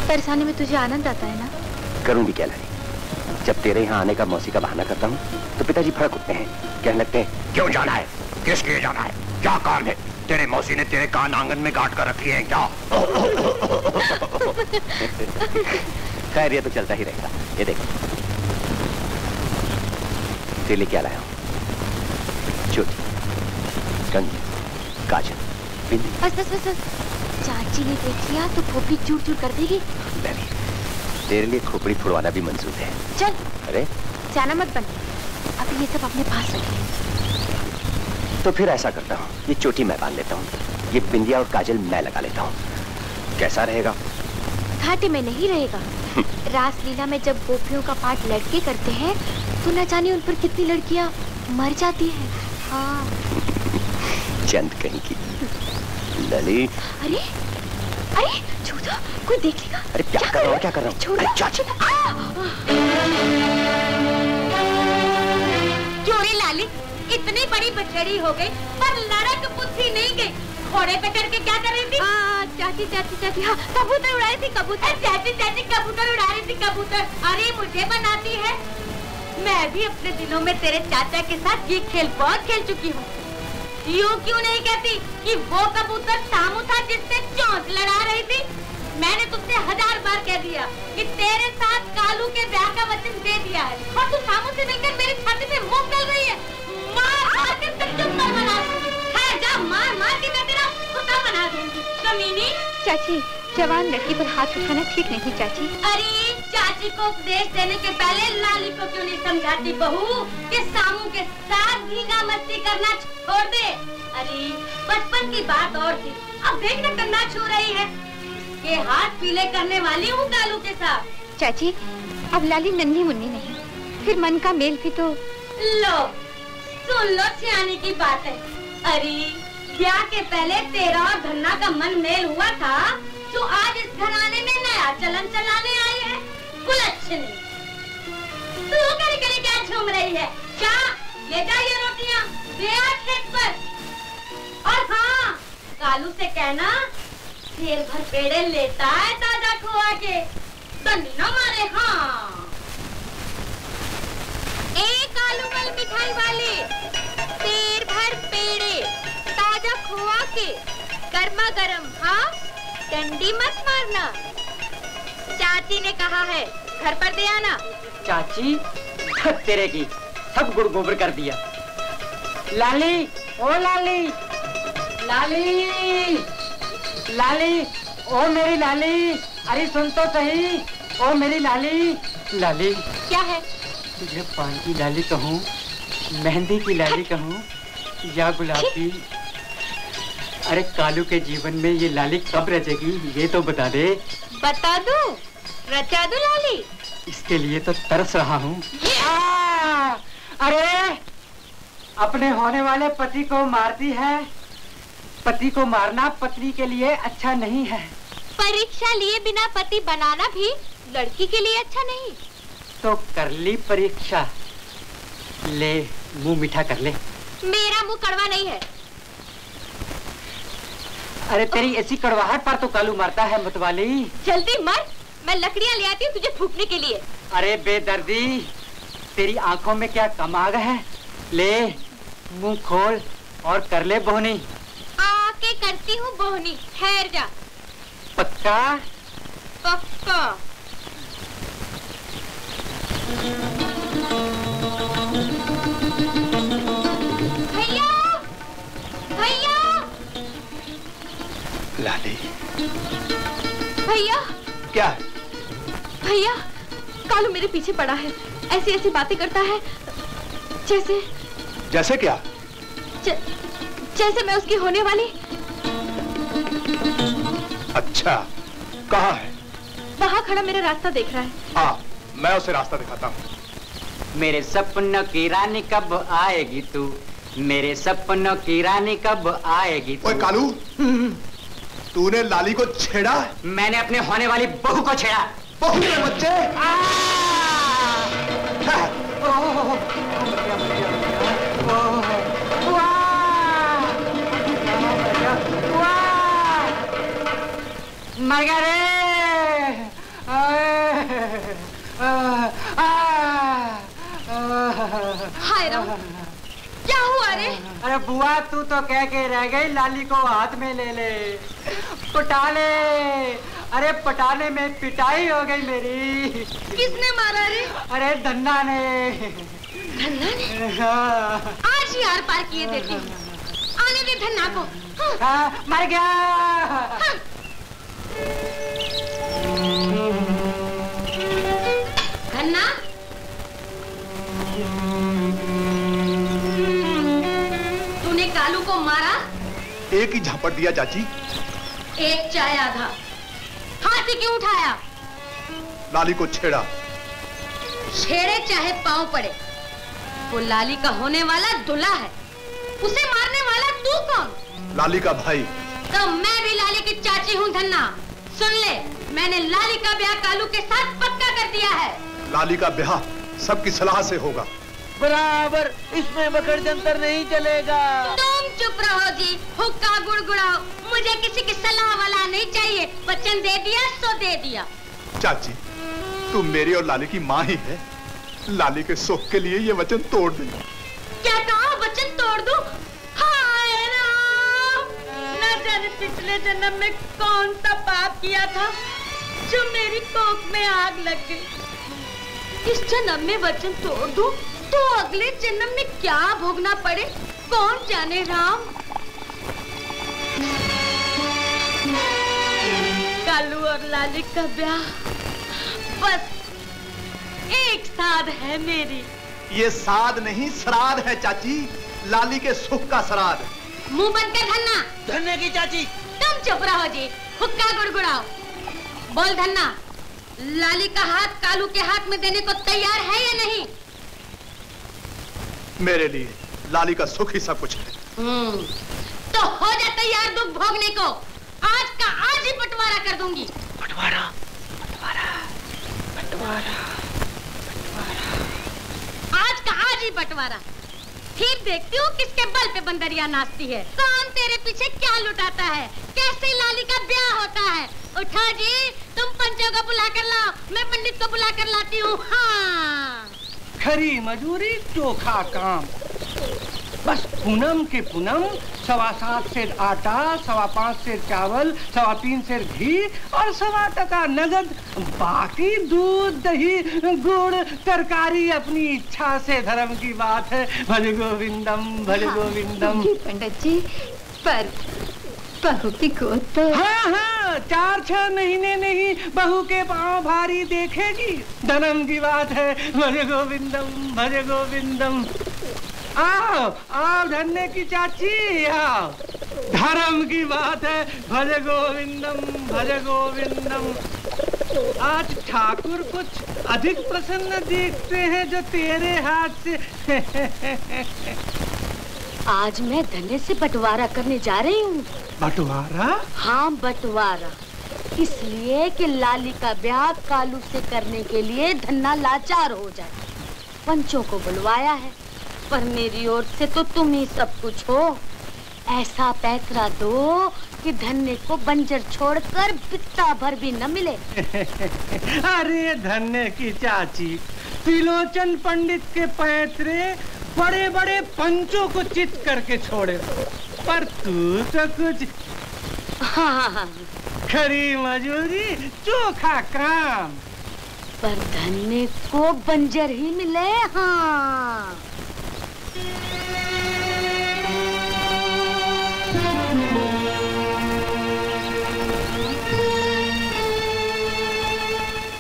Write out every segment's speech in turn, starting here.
तरसाने में तुझे आनंद आता है ना? करूंगी क्या लाली, जब तेरे यहाँ आने का मौसी का बहाना करता हूँ तो पिताजी भड़क उठते हैं, कहने लगते हैं क्यों जाना है, किस लिए जाना है, क्या काम है, तेरे मौसी ने तेरे कान आंगन में गांठ कर रखी है क्या? खैर ये तो चलता ही रहेगा। ये देख तेरे लिए क्या लाया हूँ, चोटी, कंगन, काजल, बिंदी। बस बस बस बस, चाची ने देख लिया तो खोपड़ी चूर चूर कर देगी। तेरे लिए खोपड़ी फुड़वाना भी मंजूर है। चल। अरे जाना मत बन, अभी ये सब अपने पास रख ले। तो फिर ऐसा करता हूँ, ये चोटी मैं बांध लेता हूँ, ये बिंदिया और काजल मैं लगा लेता हूँ, कैसा रहेगा? घाटे में नहीं रहेगा। रासलीला में जब गोपियों का पाठ लड़के करते हैं तो न जाने उन पर कितनी लड़कियां मर जाती हैं। हाँ। चंद कहीं की लली। अरे अरे छोड़ दो, कोई देख लेगा। अरे क्या कर रहा हूँ, क्या कर रहा हूँ? छोड़ दो। क्यों रे लाली, इतनी बड़ी बछड़ी हो गई पर लड़क बुद्धि नहीं गई। घोड़े पे करके क्या कर रही थी? चाची चाची चाची, हाँ कबूतर उड़ा रही थी, कबूतर। चाची चाची कबूतर उड़ा रही थी, कबूतर। अरे मुझे बनाती है, मैं भी अपने दिनों में तेरे चाचा के साथ ये खेल बहुत खेल चुकी हूँ। यूँ क्यों नहीं कहती कि वो कबूतर सामू था जिससे चोंच लड़ा रही थी? मैंने तुझसे 1000 बार कह दिया कि तेरे साथ कालू के ब्याह का वचन दे दिया है और तू सामू से मिलकर मेरी छाती पे मुंह डाल रही है। मार मार के चुम्मा बना दूंगी। है जा, मार मार के मैं तेरा कुत्ता बना दूंगी, कमीनी। चाची, जवान लड़की पर हाथ उठाना ठीक नहीं चाची। अरे चाची को उपदेश देने के पहले लाली को क्यों नहीं समझाती बहू कि सामू के साथ भीगा मस्ती करना छोड़ दे। अरे बचपन की बात और थी, अब देख ना कन्ना छू रही है। ये हाथ पीले करने वाली हूँ कालू के साथ। चाची, अब लाली नन्ही मुन्नी नहीं, फिर मन का मेल भी तो। लो सुन लो सियानी की बात है। अरे ब्याह के पहले तेरा और धन्ना का मन मेल हुआ था, जो आज इस घराने में नया चलन चलाने आई है। कुलच्छनी, तू करी करी क्या झूम रही है? क्या ले जा ये रोटियां, दे आ खेत पर। और हाँ, कालू से कहना ढेर भर पेड़े लेता है ताजा खोआ के, दंडी न मारे। हाँ एक आलू कल मिठाई वाले, ढेर भर पेड़े ताजा खोआ के, गर्मा गर्म। हाँ डंडी मत मारना, चाची ने कहा है घर पर दे आना। चाची तेरे की सब गुड़ गोबर कर दिया। लाली, ओ लाली, लाली, लाली, ओ मेरी लाली, अरे सुन तो सही, ओ मेरी लाली। लाली क्या है? तुझे पान की लाली कहूँ, मेहंदी की लाली कहूँ या गुलाबी? अरे कालू के जीवन में ये लाली कब रचेगी ये तो बता दे। बता दूं, रचा दूं लाली? इसके लिए तो तरस रहा हूँ। अरे अपने होने वाले पति को मारती है। पति को मारना पत्नी के लिए अच्छा नहीं है। परीक्षा लिए बिना पति बनाना भी लड़की के लिए अच्छा नहीं। तो कर ली परीक्षा, ले मुंह मीठा कर ले। मेरा मुंह कड़वा नहीं है। अरे तेरी ऐसी कड़वाहट पर तो कालू मरता है मतवाली। जल्दी मर, मैं लकड़ियां ले आती हूँ तुझे फूकने के लिए। अरे बेदर्दी, तेरी आंखों में क्या कम आ गया है? ले मुंह खोल और कर ले बोहनी। आके करती हूँ बोहनी, ठहर जा। पक्का? पक्का। भैया, भैया, लाली। भैया। क्या है? भैया, कालू मेरे पीछे पड़ा है, ऐसी ऐसी बातें करता है जैसे। जैसे क्या? जैसे मैं उसकी होने वाली। अच्छा, कहाँ है? वहाँ खड़ा मेरा रास्ता देख रहा है। हाँ, मैं उसे रास्ता दिखाता हूँ। मेरे सपनों की रानी कब आएगी तू, मेरे सपनों की रानी कब आएगी तू। ओए कालू, तूने लाली को छेड़ा? मैंने अपने होने वाली बहू को छेड़ा। बहू के बच्चे? मर गया रे, हाय राम, क्या हुआ रे? अरे बुआ तू तो कह के रह गई लाली को हाथ में ले ले, पटा ले। अरे पटाने में पिटाई हो गई मेरी। किसने मारा रे? अरे धन्ना ने। धन्ना ने? आज ही आर पार किए देती हूँ। आने दे धन्ना को। मर गया। धन्ना, तूने कालू को मारा? एक ही झापड़ दिया चाची। एक चाय आधा। हाथी क्यों उठाया? लाली को छेड़ा। छेड़े चाहे पांव पड़े, वो लाली का होने वाला दूल्हा है। उसे मारने वाला तू कौन? लाली का भाई। तो मैं भी लाली की चाची हूँ धन्ना। सुन ले, मैंने लाली का ब्याह कालू के साथ पक्का कर दिया है। लाली का ब्याह सबकी सलाह से होगा। बराबर, इसमें बकर जंतर नहीं चलेगा। तुम चुप रहो जी, हुक्का गुड़गुड़ाओ। मुझे किसी की सलाह वाला नहीं चाहिए। वचन दे दिया सो दे दिया। चाची, तुम मेरी और लाली की माँ ही है। लाली के सुख के लिए ये वचन तोड़ दे। क्या कहा? वचन तोड़ दूं? हाय राम, न जाने पिछले जन्म में कौन सा पाप किया था जो मेरी कोख में आग लग गई। इस जन्म में वचन तोड़ दूं तो अगले जन्म में क्या भोगना पड़े कौन जाने राम। कालू और लाली का ब्याह बस एक साध है मेरी। ये साध नहीं श्राद्ध है चाची, लाली के सुख का श्राद्ध। मुंह बंद कर धन्ना। धन्ने की चाची। तुम चुप रहो जी, हुक्का गुड़गुड़ाओ। बोल धन्ना, लाली का हाथ कालू के हाथ में देने को तैयार है या नहीं? मेरे लिए लाली का सुख ही सब कुछ है। तो हो जा तैयार दुख भोगने को। आज का आज ही बंटवारा कर दूंगी। बंटवारा, बंटवारा, बंटवारा, बंटवारा। आज का आज ही बंटवारा। फिर देखती हूँ किसके बल पे बंदरिया नाचती है। कौन तेरे पीछे क्या लुटाता है, कैसे लाली का ब्याह होता है। उठो जी, तुम पंचों को बुला कर लाओ, मैं पंडित को बुला कर लाती हूँ। हाँ, खरी मजूरी चोखा काम। बस पूनम के पूनम 7.25 सेर आटा, 5.25 सेर चावल, 3.25 सेर घी और 1.25 टका नगद। बाकी दूध दही गुड़ तरकारी अपनी इच्छा से। धर्म की बात है। भज गोविंदम, भज गोविंदम। पंडित जी, पर बहू की गोद तो। हाँ, 4-6 महीने नहीं, बहू के पांव भारी देखेगी। धर्म की बात है। भज गोविंदम, भज गोविंदम। आओ आओ धन्ने की चाची, आओ। धर्म की बात है। भज गोविंदम, भज गोविंदम। आज ठाकुर कुछ अधिक प्रसन्न दिखते हैं जो तेरे हाथ से। आज मैं धन्ने से बंटवारा करने जा रही हूँ। बंटवारा? हाँ, बंटवारा। इसलिए कि लाली का ब्याह कालू से करने के लिए धन्ना लाचार हो जाए। पंचों को बुलवाया है, पर मेरी ओर से तो तुम ही सब कुछ हो। ऐसा पैतरा दो कि धन्ने को बंजर छोड़कर बित्ता भर भी न मिले। अरे धन्ने की चाची, त्रिलोचन पंडित के पैतरे बड़े बड़े पंचों को चित करके छोड़े, पर तू तो कुछ। हाँ, खरी मजूरी चोखा काम। पर धन्ने को बंजर ही मिले। हाँ,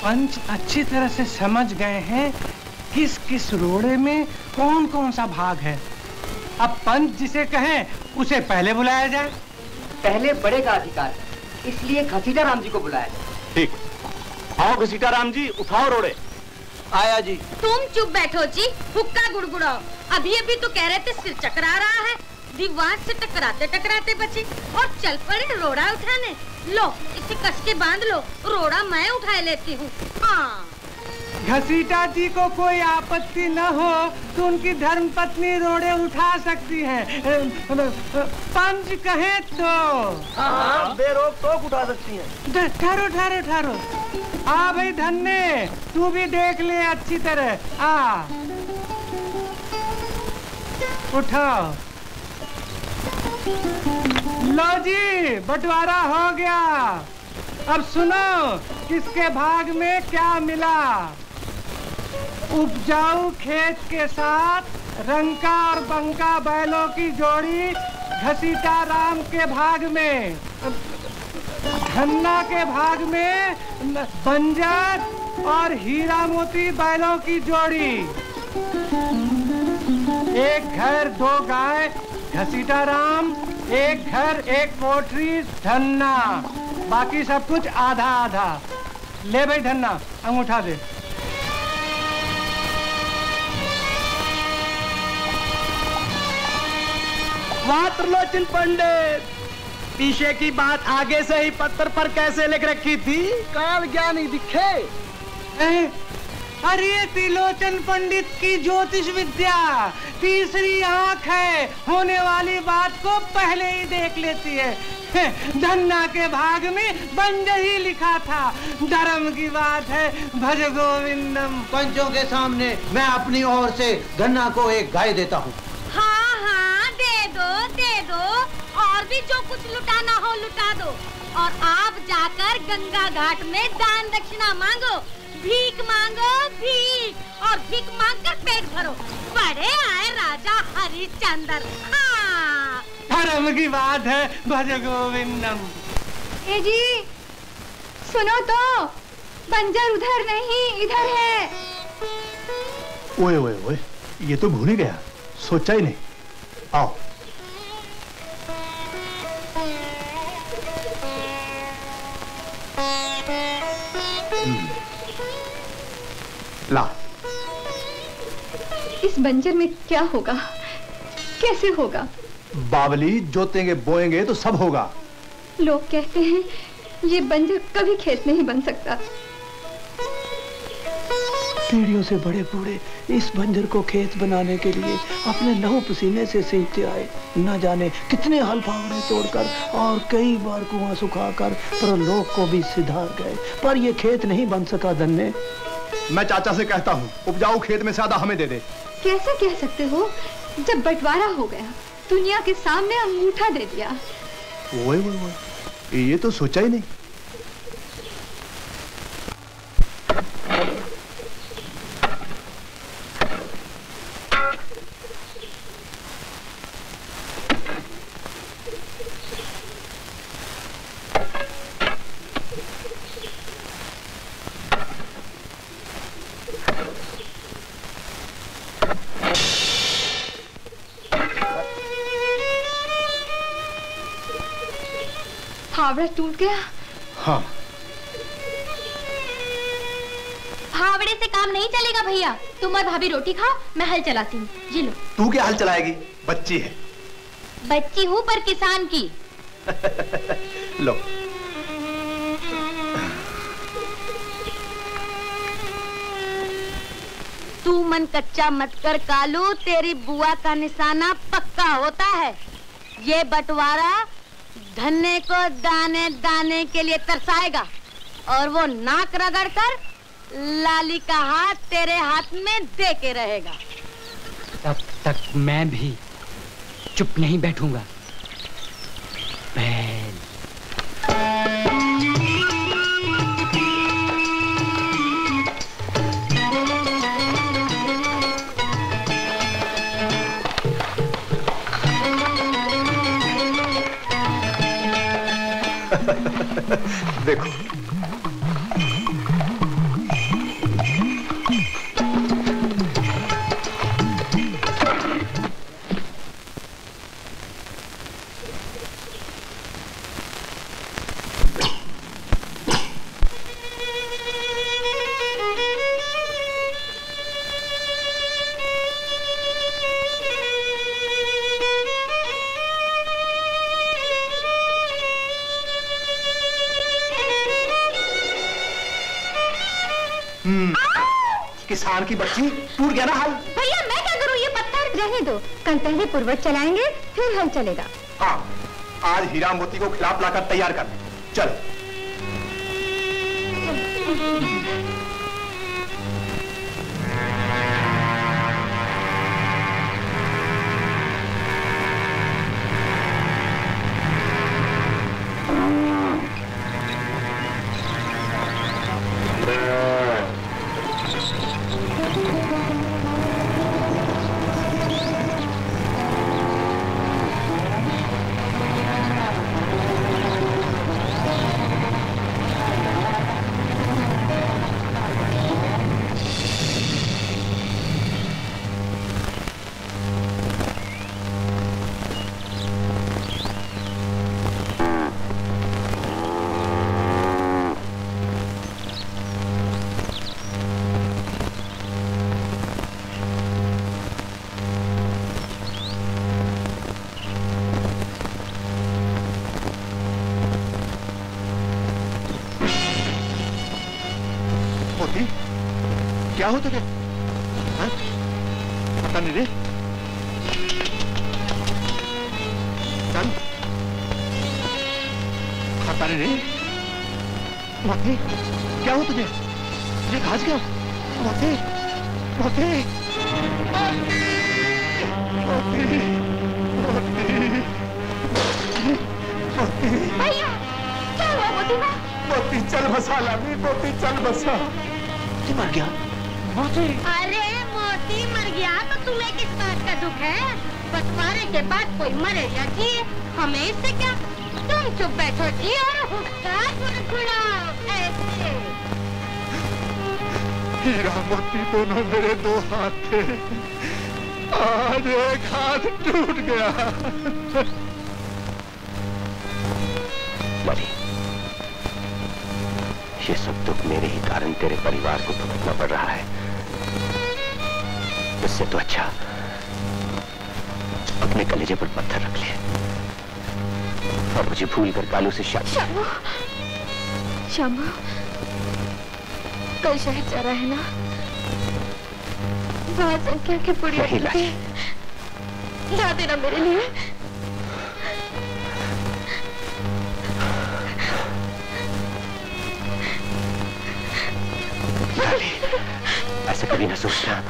पंच अच्छी तरह से समझ गए हैं किस किस रोड़े में कौन कौन सा भाग है। अब पंच जिसे कहें उसे पहले बुलाया जाए। पहले बड़े का अधिकार, इसलिए घसीटा राम जी को बुलाया। ठीक, आओ घसीटा राम जी, उठाओ रोड़े। आया जी। तुम चुप बैठो जी, हुक्का गुड़गुड़ाओ। अभी अभी तो कह रहे थे सिर चकरा रहा है, दीवार से टकराते टकराते बचे और चल पड़े रोड़ा उठाने। लो, इसे कस के बांध लो, रोड़ा मैं उठा लेती हूँ। हाँ, घसीटा जी को कोई आपत्ति न हो तो उनकी धर्मपत्नी रोड़े उठा सकती है। पंच कहे तो हाँ, बेरोक टोक उठा सकती हैं। ठहरो ठहरो ठहरो। आ भाई धन्य, तू भी देख ले अच्छी तरह। आ उठाओ। लो जी, बंटवारा हो गया। अब सुनो किसके भाग में क्या मिला। उपजाऊ खेत के साथ रंका और बंका बैलों की जोड़ी घसीटा राम के भाग में, धन्ना के भाग में बंजर और हीरा मोती बैलों की जोड़ी। एक घर दो गाय घसीटा राम, एक घर एक पोटरी धन्ना, बाकी सब कुछ आधा आधा। ले भाई धन्ना, अंगूठा दे। वाह त्रिलोचन पंडित, पीछे की बात आगे से ही पत्थर पर कैसे लिख रखी थी? काल ज्ञानी दिखे। अरे त्रिलोचन पंडित की ज्योतिष विद्या तीसरी आंख है, होने वाली बात को पहले ही देख लेती है। धन्ना के भाग में बंजर ही लिखा था। धर्म की बात है, भज गोविंदम। पंचों के सामने मैं अपनी ओर से धन्ना को एक गाय देता हूँ। हाँ हाँ, दे दो और भी जो कुछ लुटाना हो लुटा दो। और आप जाकर गंगा घाट में दान दक्षिणा मांगो, भीख मांगो भीख, और भीख मांगकर पेट भरो। बड़े आए राजा हरिश्चंद्र। हाँ, धर्म की बात है, भज गोविंदम। ए जी सुनो तो, बंजर उधर नहीं इधर है। ओए ओए ओए, ये तो भूल ही गया, सोचा ही नहीं। आओ। ला। इस बंजर में क्या होगा, कैसे होगा? बावली, जोतेंगे बोएंगे तो सब होगा। लोग कहते हैं ये बंजर कभी खेत नहीं बन सकता। पीढ़ियों से बड़े बूढ़े इस बंजर को खेत बनाने के लिए अपने लहू पसीने से सींचते आए। न जाने कितने हल फावड़े तोड़कर और कई बार कुआं सुखाकर प्रलोक को भी सिधार गए, पर ये खेत नहीं बन सका। धन्य, मैं चाचा से कहता हूँ उपजाऊ खेत में से आधा हमें दे दे। कैसे कह सकते हो, जब बंटवारा हो गया, दुनिया के सामने अंगूठा दे दिया। ओए ओए ओए, ये तो सोचा ही नहीं। फावड़ा टूट गया। हाँ। फावड़े से काम नहीं चलेगा भैया। तुम और भाभी रोटी खाओ, मैं हल चलाती हूँ। जी लो। तू क्या हल चलाएगी? बच्ची है। बच्ची हूँ पर किसान की। लो। तू मन कच्चा मत कर कालू, तेरी बुआ का निशाना पक्का होता है। ये बंटवारा धन्ने को दाने दाने के लिए तरसाएगा, और वो नाक रगड़कर लाली का हाथ तेरे हाथ में दे के रहेगा। तब तक मैं भी चुप नहीं बैठूंगा। बैल। देखो, किसान की बच्ची, टूट गया ना हल। भैया मैं क्या करूँ, ये पत्थर रहने दो, कल पहले पूर्वज चलाएंगे फिर हल चलेगा। हाँ, आज हीरा मोती को खिलाफ लाकर तैयार कर। चल। क्या हो तुझे? पता नहीं रे। चल, पता नहीं रे। मोती, क्या हो तुझे? तुझे घास गया? मोती, मोती, भैया क्या हुआ मोती में? मोती चल मसाला में, मोती चल बसा। तू मर गया? मोती? अरे मोती मर गया तो तुम्हें किस बात का दुख है? बंटवारे के बाद कोई मरे या जिए, हमें इससे क्या? तुम चुप बैठो जी और गुड़गुड़ाओ ऐसे। हीरा मोती दोनों मेरे दो हाथ थे, आज एक हाथ टूट गया। मरी, ये सब दुख मेरे ही कारण तेरे परिवार को भुगतना पड़ रहा है। इससे तो अच्छा अपने कलेजे पर पत्थर रख ले और मुझे भूल कर कालू से शामू, शामू, कल शहर जा रहा है ना? वहाँ संख्या के पुड़िया ला देना मेरे लिए। ऐसे कभी ना सोचना।